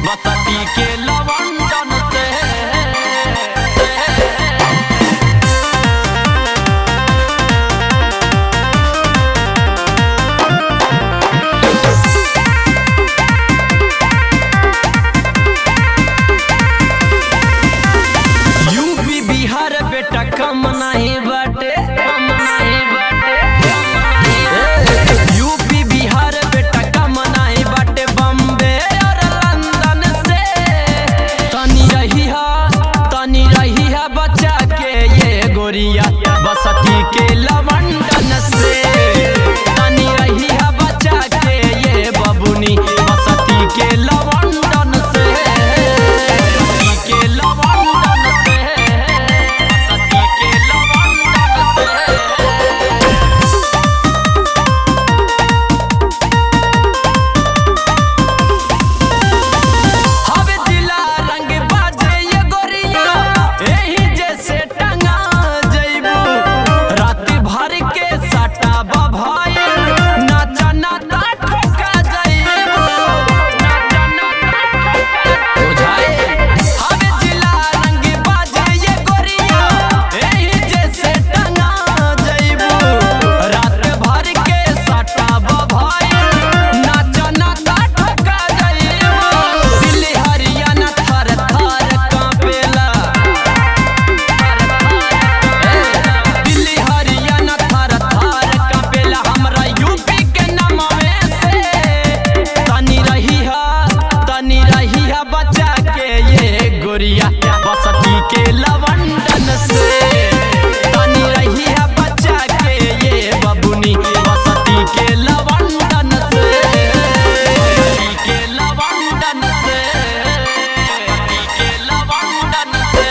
बसती के लवंडन से यूपी बिहार बेटा कम नहीं बाटे, यूपी बिहार बेटा कम नहीं बाटे, बम्बे और लंदन से तनी रही है बचा के ये गोरिया बसती के लवंडन से, तनी रही है बचा के ये बबुनी बसती के लवंडन से, बसती के लवंडन से, बसती के लवंडन से। हवे जिला रंग बाजे ये गोरिया एही जैसे टंगा जइबू, रात भर के सटा बभाई नाचा नाता ठोका जइबू, नाचा नाता बुझाए। हवे जिला रंग बाजे ये गोरिया एही जैसे टंगा जइबू, रात भर के सटा बभाई नाचा नाता ठोका जइबू। दिल्ली हरियाणा थर थर कांपेला, दिल्ली हरियाणा थर थर कांपेला हमरा यूपी के नमवे से, तनी रही है बचा के ये गोरिया बसती के लवंडन से, तनी रही है बचा के ये बबुनी बसती के लवंडन से, बसती के लवंडन से, बसती के लवंडन से।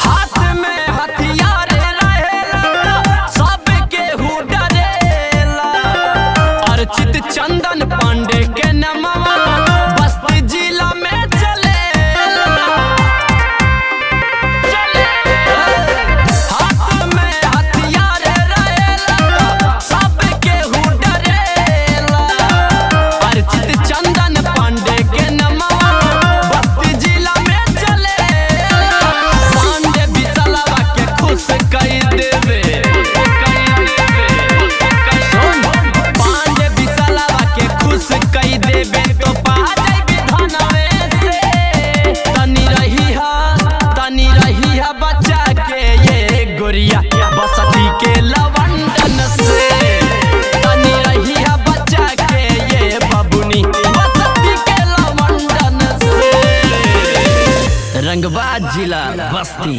हाथ में हथियार रहेला सब केहू डरेला, अर्चित चंदन पांडे के नमवा बस्ती जिला में चलेला, हाथ में हथियार रहेला सब केहू डरेला, अर्चित चंदन पांडे के नमवा बस्ती जिला में चलेला, पांडे बिसलवा के खुश कई देवे, सुन पांडे बिसलवा के खुश कई देवे तो पा जाइबे धनवे से, तनी रही है बचा के ये गोरिया बसती के लवंडन से, तनी रही है बचा के ये बबुनी बसती के लवंडन से। रंगबाज जिला बस्ती।